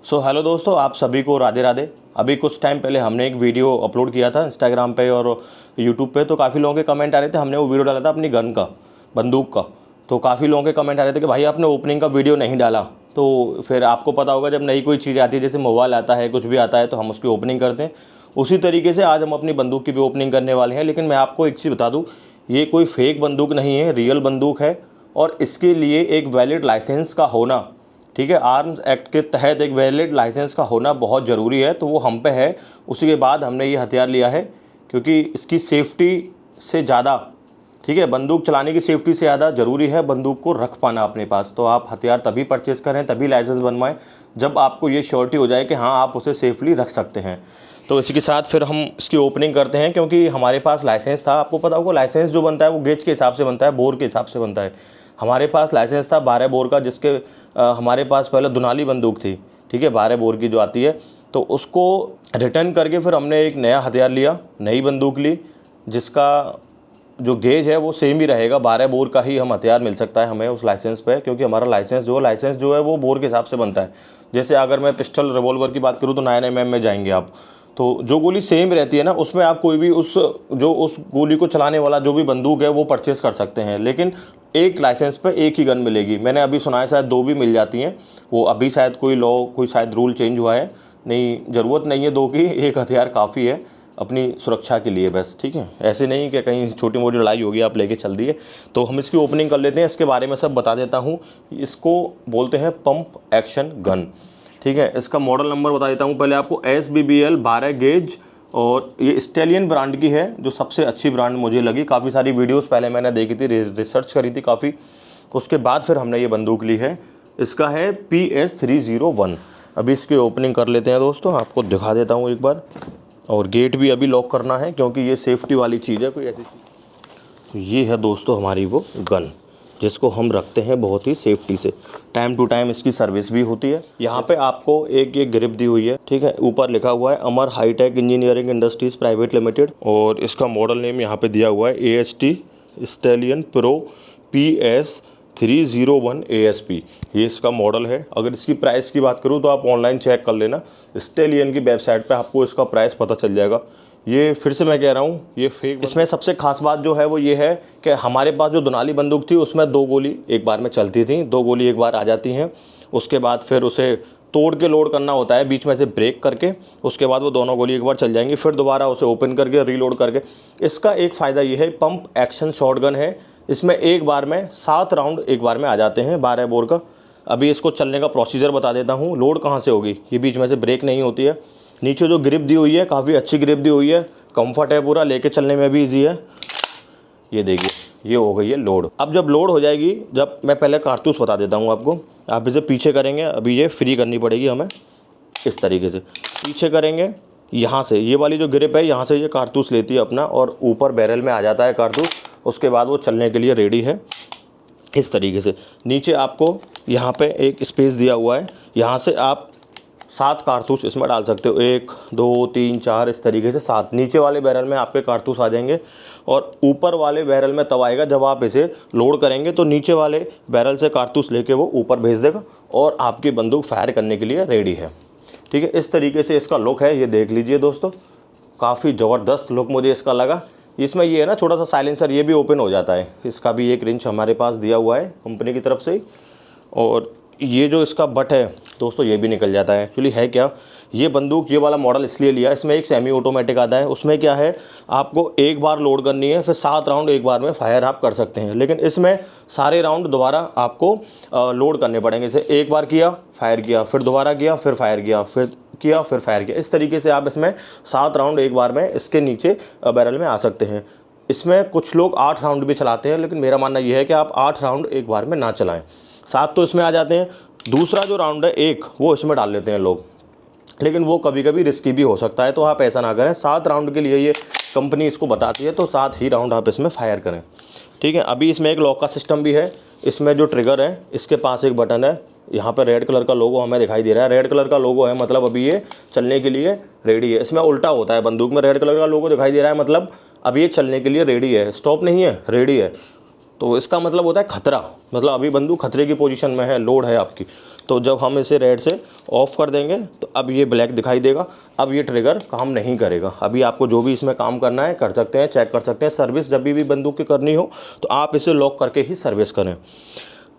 Hello दोस्तों, आप सभी को राधे राधे। अभी कुछ टाइम पहले हमने एक वीडियो अपलोड किया था इंस्टाग्राम पे और यूट्यूब पे। तो काफ़ी लोगों के कमेंट आ रहे थे। हमने वो वीडियो डाला था अपनी गन का, बंदूक का। तो काफ़ी लोगों के कमेंट आ रहे थे कि भाई आपने ओपनिंग का वीडियो नहीं डाला। तो फिर आपको पता होगा, जब नई कोई चीज़ आती है, जैसे मोबाइल आता है, कुछ भी आता है, तो हम उसकी ओपनिंग करते हैं। उसी तरीके से आज हम अपनी बंदूक की भी ओपनिंग करने वाले हैं। लेकिन मैं आपको एक चीज़ बता दूँ, ये कोई फेक बंदूक नहीं है, रियल बंदूक है। और इसके लिए एक वैलिड लाइसेंस का होना, ठीक है, आर्म्स एक्ट के तहत एक वैलिड लाइसेंस का होना बहुत ज़रूरी है। तो वो हम पे है। उसी के बाद हमने ये हथियार लिया है, क्योंकि इसकी सेफ्टी से ज़्यादा, ठीक है, बंदूक चलाने की सेफ्टी से ज़्यादा ज़रूरी है बंदूक को रख पाना अपने पास। तो आप हथियार तभी परचेस करें, तभी लाइसेंस बनवाएं, जब आपको ये श्योरिटी हो जाए कि हाँ आप उसे सेफली रख सकते हैं। तो इसी के साथ फिर हम इसकी ओपनिंग करते हैं, क्योंकि हमारे पास लाइसेंस था। आपको पता होगा लाइसेंस जो बनता है वो गेज के हिसाब से बनता है, बोर के हिसाब से बनता है। हमारे पास लाइसेंस था 12 बोर का, जिसके हमारे पास पहले दुनाली बंदूक थी, ठीक है, 12 बोर की जो आती है। तो उसको रिटर्न करके फिर हमने एक नया हथियार लिया, नई बंदूक ली, जिसका जो गेज है वो सेम ही रहेगा। 12 बोर का ही हम हथियार मिल सकता है हमें उस लाइसेंस पे, क्योंकि हमारा लाइसेंस जो है वो बोर के हिसाब से बनता है। जैसे अगर मैं पिस्टल रिवॉल्वर की बात करूँ तो 9mm में जाएंगे आप। तो जो गोली सेम रहती है ना, उसमें आप कोई भी उस गोली को चलाने वाला जो भी बंदूक है वो परचेस कर सकते हैं। लेकिन एक लाइसेंस पे एक ही गन मिलेगी। मैंने अभी सुना है शायद 2 भी मिल जाती हैं। वो अभी शायद कोई शायद रूल चेंज हुआ है। नहीं, ज़रूरत नहीं है 2 की, एक हथियार काफ़ी है अपनी सुरक्षा के लिए बस, ठीक है। ऐसे नहीं कि कहीं छोटी मोटी लड़ाई होगी आप लेके चल दिए। तो हम इसकी ओपनिंग कर लेते हैं। इसके बारे में सब बता देता हूँ। इसको बोलते हैं पंप एक्शन गन, ठीक है। इसका मॉडल नंबर बता देता हूँ पहले आपको, SBBL 12 गेज। और ये स्टेलियन ब्रांड की है, जो सबसे अच्छी ब्रांड मुझे लगी। काफ़ी सारी वीडियोस पहले मैंने देखी थी, रिसर्च करी थी काफ़ी। उसके बाद फिर हमने ये बंदूक ली है। इसका है PS301। अभी इसकी ओपनिंग कर लेते हैं दोस्तों, आपको दिखा देता हूँ एक बार। और गेट भी अभी लॉक करना है, क्योंकि ये सेफ्टी वाली चीज़ है, कोई ऐसी चीज़। तो ये है दोस्तों हमारी वो गन, जिसको हम रखते हैं बहुत ही सेफ्टी से। टाइम टू टाइम इसकी सर्विस भी होती है। यहाँ पे आपको एक ये ग्रिप दी हुई है, ठीक है। ऊपर लिखा हुआ है Amar hi tech engineering industries private limited. और इसका मॉडल नेम यहाँ पे दिया हुआ है AHT stallion pro PS301 ASP। ये इसका मॉडल है। अगर इसकी प्राइस की बात करूँ तो आप ऑनलाइन चेक कर लेना, स्टेलियन की वेबसाइट पे आपको इसका प्राइस पता चल जाएगा। ये फिर से मैं कह रहा हूँ, ये फेक। इसमें सबसे खास बात जो है वो ये है कि हमारे पास जो दुनाली बंदूक थी उसमें 2 गोली एक बार में चलती थी, 2 गोली एक बार आ जाती हैं। उसके बाद फिर उसे तोड़ के लोड करना होता है, बीच में से ब्रेक करके। उसके बाद वो दोनों गोली एक बार चल जाएंगी, फिर दोबारा उसे ओपन करके रीलोड करके। इसका एक फ़ायदा ये है, पंप एक्शन शॉटगन है। इसमें एक बार में 7 राउंड एक बार में आ जाते हैं 12 बोर का। अभी इसको चलने का प्रोसीजर बता देता हूँ। लोड कहाँ से होगी, ये बीच में से ब्रेक नहीं होती है। नीचे जो ग्रिप दी हुई है, काफ़ी अच्छी ग्रिप दी हुई है, कंफर्ट है पूरा, लेके चलने में भी इजी है। ये देखिए, ये हो गई है लोड। अब जब लोड हो जाएगी, जब मैं पहले कारतूस बता देता हूँ आपको। आप इसे पीछे करेंगे, अभी ये फ्री करनी पड़ेगी हमें, इस तरीके से पीछे करेंगे। यहाँ से ये वाली जो ग्रिप है, यहाँ से ये कारतूस लेती है अपना, और ऊपर बैरल में आ जाता है कारतूस। उसके बाद वो चलने के लिए रेडी है इस तरीके से। नीचे आपको यहाँ पे एक स्पेस दिया हुआ है, यहाँ से आप 7 कारतूस इसमें डाल सकते हो। 1 2 3 4 इस तरीके से 7 नीचे वाले बैरल में आपके कारतूस आ जाएंगे। और ऊपर वाले बैरल में तब आएगा जब आप इसे लोड करेंगे, तो नीचे वाले बैरल से कारतूस लेके वो ऊपर भेज देगा और आपकी बंदूक फायर करने के लिए रेडी है, ठीक है। इस तरीके से इसका लुक है, ये देख लीजिए दोस्तों, काफ़ी ज़बरदस्त लुक मुझे इसका लगा। इसमें ये है ना छोटा सा साइलेंसर, ये भी ओपन हो जाता है। इसका भी एक रिंच हमारे पास दिया हुआ है कंपनी की तरफ से। और ये जो इसका बट है दोस्तों, ये भी निकल जाता है। एक्चुअली है क्या, ये बंदूक, ये वाला मॉडल इसलिए लिया, इसमें एक सेमी ऑटोमेटिक आता है। उसमें क्या है, आपको एक बार लोड करनी है, फिर 7 राउंड एक बार में फायर आप कर सकते हैं। लेकिन इसमें सारे राउंड दोबारा आपको लोड करने पड़ेंगे। जैसे एक बार किया, फायर किया, फिर दोबारा किया, फिर फायर किया, फिर किया, फिर फायर किया। इस तरीके से आप इसमें 7 राउंड एक बार में इसके नीचे बैरल में आ सकते हैं। इसमें कुछ लोग 8 राउंड भी चलाते हैं, लेकिन मेरा मानना यह है कि आप 8 राउंड एक बार में ना चलाएं। 7 तो इसमें आ जाते हैं, दूसरा जो राउंड है 1 वो इसमें डाल लेते हैं लोग, लेकिन वो कभी कभी रिस्की भी हो सकता है। तो आप ऐसा ना करें, 7 राउंड के लिए ये कंपनी इसको बताती है, तो 7 ही राउंड आप इसमें फायर करें, ठीक है। अभी इसमें एक लॉक का सिस्टम भी है। इसमें जो ट्रिगर है, इसके पास एक बटन है, यहाँ पर रेड कलर का लोगो हमें दिखाई दे रहा है। रेड कलर का लोगो है मतलब अभी ये चलने के लिए रेडी है। इसमें उल्टा होता है, बंदूक में रेड कलर का लोगो दिखाई दे रहा है मतलब अभी ये चलने के लिए रेडी है, स्टॉप नहीं है, रेडी है। तो इसका मतलब होता है खतरा, मतलब अभी बंदूक खतरे की पोजीशन में है, लोड है आपकी। तो जब हम इसे रेड से ऑफ़ कर देंगे तो अब ये ब्लैक दिखाई देगा। अब ये ट्रिगर काम नहीं करेगा। अभी आपको जो भी इसमें काम करना है कर सकते हैं, चेक कर सकते हैं। सर्विस जब भी बंदूक की करनी हो तो आप इसे लॉक करके ही सर्विस करें।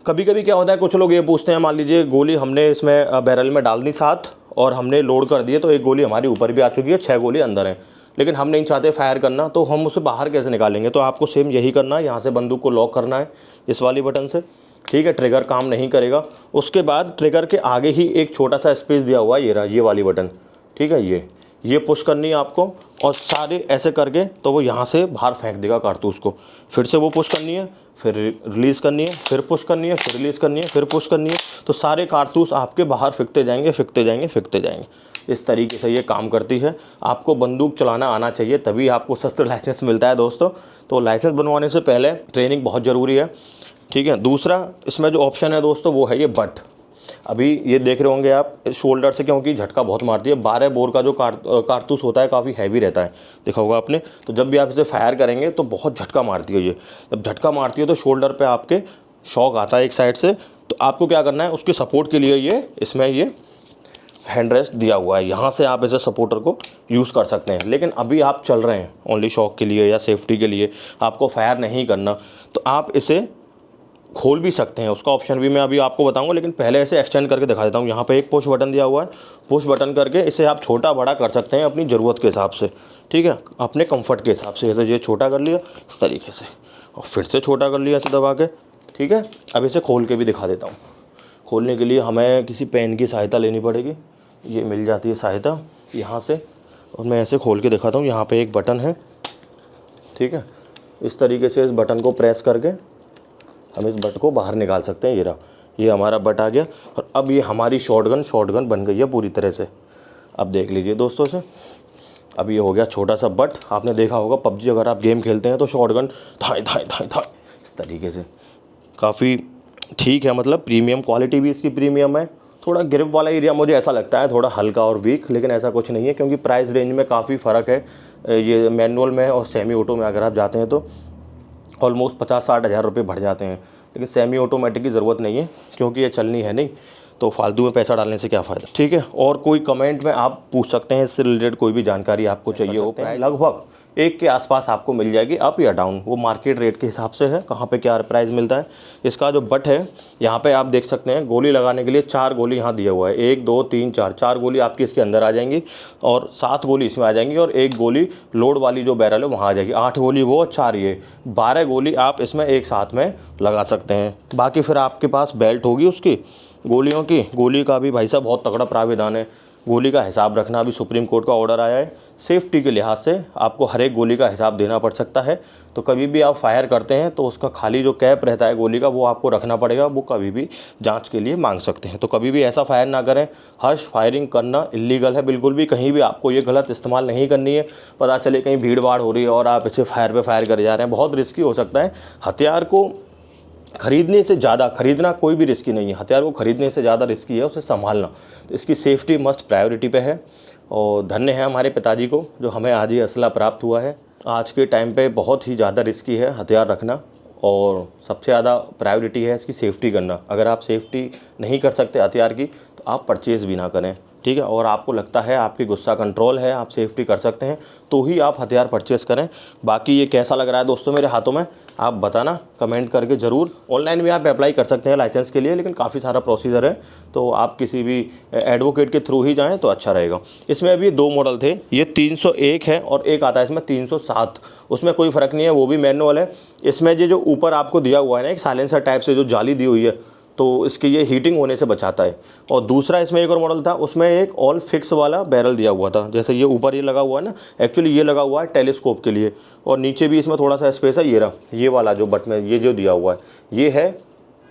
कभी कभी क्या होता है, कुछ लोग ये पूछते हैं, मान लीजिए गोली हमने इसमें बैरल में डाल दी 7 और हमने लोड कर दिए तो एक गोली हमारी ऊपर भी आ चुकी है, 6 गोली अंदर है, लेकिन हम नहीं चाहते फायर करना, तो हम उसे बाहर कैसे निकालेंगे? तो आपको सेम यही करना है, यहाँ से बंदूक को लॉक करना है इस वाली बटन से, ठीक है। ट्रिगर काम नहीं करेगा। उसके बाद ट्रिगर के आगे ही एक छोटा सा स्पेस दिया हुआ है, ये रहा, ये वाली बटन, ठीक है। ये पुश करनी है आपको और सारे ऐसे करके तो वो यहाँ से बाहर फेंक देगा कारतूस को। फिर से वो पुश करनी है, फिर रिलीज़ करनी है, फिर पुश करनी है, फिर रिलीज़ करनी है, फिर पुश करनी है, तो सारे कारतूस आपके बाहर फेंकते जाएंगे, फेंकते जाएंगे, फेंकते जाएंगे। इस तरीके से ये काम करती है। आपको बंदूक चलाना आना चाहिए, तभी आपको शस्त्र लाइसेंस मिलता है दोस्तों। तो लाइसेंस बनवाने से पहले ट्रेनिंग बहुत ज़रूरी है, ठीक है। दूसरा इसमें जो ऑप्शन है दोस्तों वो है ये बट। अभी ये देख रहे होंगे आप शोल्डर से, क्योंकि झटका बहुत मारती है। 12 बोर का जो कारतूस होता है काफ़ी हैवी रहता है, देखा होगा आपने। तो जब भी आप इसे फायर करेंगे तो बहुत झटका मारती है ये। जब झटका मारती है तो शोल्डर पे आपके शॉक आता है एक साइड से। तो आपको क्या करना है, उसके सपोर्ट के लिए ये इसमें ये हैंड रेस्ट दिया हुआ है, यहाँ से आप इसे सपोर्टर को यूज़ कर सकते हैं। लेकिन अभी आप चल रहे हैं ओनली शॉक के लिए या सेफ्टी के लिए, आपको फायर नहीं करना, तो आप इसे खोल भी सकते हैं। उसका ऑप्शन भी मैं अभी आपको बताऊंगा, लेकिन पहले इसे एक्सटेंड करके दिखा देता हूँ। यहाँ पे एक पुश बटन दिया हुआ है, पुश बटन करके इसे आप छोटा बड़ा कर सकते हैं अपनी ज़रूरत के हिसाब से, ठीक है, अपने कंफर्ट के हिसाब से। जैसे ये छोटा कर लिया इस तरीके से और फिर से छोटा कर लिया ऐसे दबा के, ठीक है। अब इसे खोल के भी दिखा देता हूँ। खोलने के लिए हमें किसी पेन की सहायता लेनी पड़ेगी, ये मिल जाती है सहायता यहाँ से, और मैं ऐसे खोल के दिखाता हूँ। यहाँ पर एक बटन है, ठीक है। इस तरीके से इस बटन को प्रेस करके हम इस बट को बाहर निकाल सकते हैं। ये रहा, ये हमारा बट आ गया और अब ये हमारी शॉटगन बन गई है पूरी तरह से। अब देख लीजिए दोस्तों से, अब ये हो गया छोटा सा बट। आपने देखा होगा पबजी अगर आप गेम खेलते हैं तो शॉटगन धाए धाए धाए धाए इस तरीके से, काफ़ी ठीक है। मतलब प्रीमियम क्वालिटी भी इसकी प्रीमियम है। थोड़ा ग्रिप वाला एरिया मुझे ऐसा लगता है थोड़ा हल्का और वीक, लेकिन ऐसा कुछ नहीं है, क्योंकि प्राइस रेंज में काफ़ी फ़र्क है ये मैनुअल में और सेमी ऑटो में। अगर आप जाते हैं तो ऑलमोस्ट 50-60 हज़ार रुपये बढ़ जाते हैं, लेकिन सेमी ऑटोमेटिक की ज़रूरत नहीं है, क्योंकि ये चलनी है नहीं, तो फालतू में पैसा डालने से क्या फ़ायदा, ठीक है। और कोई कमेंट में आप पूछ सकते हैं, इससे रिलेटेड कोई भी जानकारी आपको चाहिए हो, लगभग 1 के आसपास आपको मिल जाएगी, अप या डाउन, वो मार्केट रेट के हिसाब से है, कहाँ पे क्या प्राइस मिलता है। इसका जो बट है यहाँ पे आप देख सकते हैं, गोली लगाने के लिए 4 गोली यहाँ दिया हुआ है, 1 2 3 4 गोली आपकी इसके अंदर आ जाएंगी और 7 गोली इसमें आ जाएंगी और 1 गोली लोड वाली जो बैरल है वहाँ आ जाएगी। 8 गोली वो, 4 ये, 12 गोली आप इसमें एक साथ में लगा सकते हैं। बाकी फिर आपके पास बेल्ट होगी उसकी गोलियों की। गोली का भी भाई साहब बहुत तगड़ा प्राविधान है, गोली का हिसाब रखना। अभी सुप्रीम कोर्ट का ऑर्डर आया है, सेफ्टी के लिहाज से आपको हर एक गोली का हिसाब देना पड़ सकता है। तो कभी भी आप फायर करते हैं तो उसका खाली जो कैप रहता है गोली का वो आपको रखना पड़ेगा, वो कभी भी जांच के लिए मांग सकते हैं। तो कभी भी ऐसा फायर ना करें। हर्ष फायरिंग करना इलीगल है बिल्कुल भी, कहीं भी आपको ये गलत इस्तेमाल नहीं करनी है। पता चले कहीं भीड़ भाड़ हो रही है और आप इसे फायर पे फायर करे जा रहे हैं, बहुत रिस्की हो सकता है। हथियार को खरीदने से ज़्यादा, खरीदना कोई भी रिस्की नहीं है, हथियार को खरीदने से ज़्यादा रिस्की है उसे संभालना। तो इसकी सेफ्टी मस्ट प्रायोरिटी पे है। और धन्य है हमारे पिताजी को जो हमें आज ये असला प्राप्त हुआ है। आज के टाइम पे बहुत ही ज़्यादा रिस्की है हथियार रखना, और सबसे ज़्यादा प्रायोरिटी है इसकी सेफ्टी करना। अगर आप सेफ्टी नहीं कर सकते हथियार की तो आप परचेज़ भी ना करें, ठीक है। और आपको लगता है आपकी गुस्सा कंट्रोल है, आप सेफ्टी कर सकते हैं, तो ही आप हथियार परचेज़ करें। बाकी ये कैसा लग रहा है दोस्तों मेरे हाथों में, आप बताना कमेंट करके ज़रूर। ऑनलाइन भी आप अप्लाई कर सकते हैं लाइसेंस के लिए, लेकिन काफ़ी सारा प्रोसीजर है, तो आप किसी भी एडवोकेट के थ्रू ही जाएँ तो अच्छा रहेगा। इसमें अभी 2 मॉडल थे, ये 301 है और एक आता है इसमें 307। उसमें कोई फ़र्क नहीं है, वो भी मैनुअल है। इसमें ये जो ऊपर आपको दिया हुआ है ना एक साइलेंसर टाइप से जो जाली दी हुई है, तो इसकी ये हीटिंग होने से बचाता है। और दूसरा इसमें एक और मॉडल था, उसमें एक ऑल फिक्स वाला बैरल दिया हुआ था। जैसे ये ऊपर ये लगा हुआ है ना, एक्चुअली ये लगा हुआ है टेलीस्कोप के लिए, और नीचे भी इसमें थोड़ा सा स्पेस है। ये रहा, ये वाला जो बट में ये जो दिया हुआ है ये है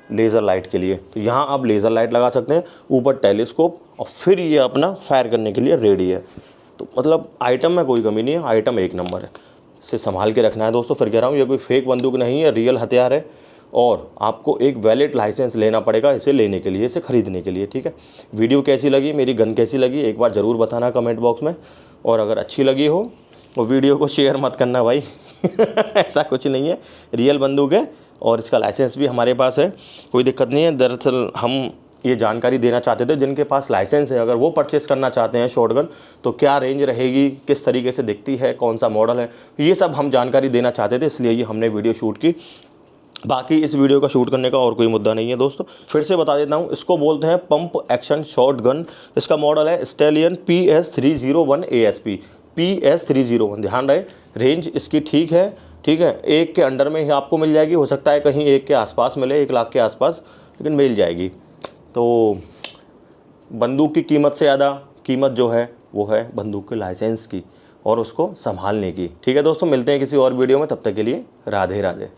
लेज़र लाइट के लिए। तो यहाँ आप लेज़र लाइट लगा सकते हैं, ऊपर टेलीस्कोप, और फिर ये अपना फायर करने के लिए रेडी है। तो मतलब आइटम में कोई कमी नहीं है, आइटम एक नंबर है। इसे संभाल के रखना है दोस्तों। फिर कह रहा हूँ ये कोई फेक बंदूक नहीं है, रियल हथियार है, और आपको एक वैलिड लाइसेंस लेना पड़ेगा इसे लेने के लिए, इसे ख़रीदने के लिए, ठीक है। वीडियो कैसी लगी, मेरी गन कैसी लगी, एक बार ज़रूर बताना कमेंट बॉक्स में। और अगर अच्छी लगी हो तो वीडियो को शेयर मत करना भाई ऐसा कुछ नहीं है, रियल बंदूक है और इसका लाइसेंस भी हमारे पास है, कोई दिक्कत नहीं है। दरअसल हम ये जानकारी देना चाहते थे। जिनके पास लाइसेंस है, अगर वो परचेस करना चाहते हैं शॉटगन, तो क्या रेंज रहेगी, किस तरीके से दिखती है, कौन सा मॉडल है, ये सब हम जानकारी देना चाहते थे, इसलिए ये हमने वीडियो शूट की। बाकी इस वीडियो का शूट करने का और कोई मुद्दा नहीं है दोस्तों। फिर से बता देता हूँ, इसको बोलते हैं पंप एक्शन शॉटगन। इसका मॉडल है स्टेलियन PS301 ASP, PS301। ध्यान रहे, रेंज इसकी ठीक है, ठीक है, 1 के अंडर में ही आपको मिल जाएगी। हो सकता है कहीं 1 के आसपास मिले, 1 लाख के आसपास, लेकिन मिल जाएगी। तो बंदूक की कीमत से ज़्यादा कीमत जो है वो है बंदूक के लाइसेंस की और उसको संभालने की। ठीक है दोस्तों, मिलते हैं किसी और वीडियो में, तब तक के लिए राधे राधे।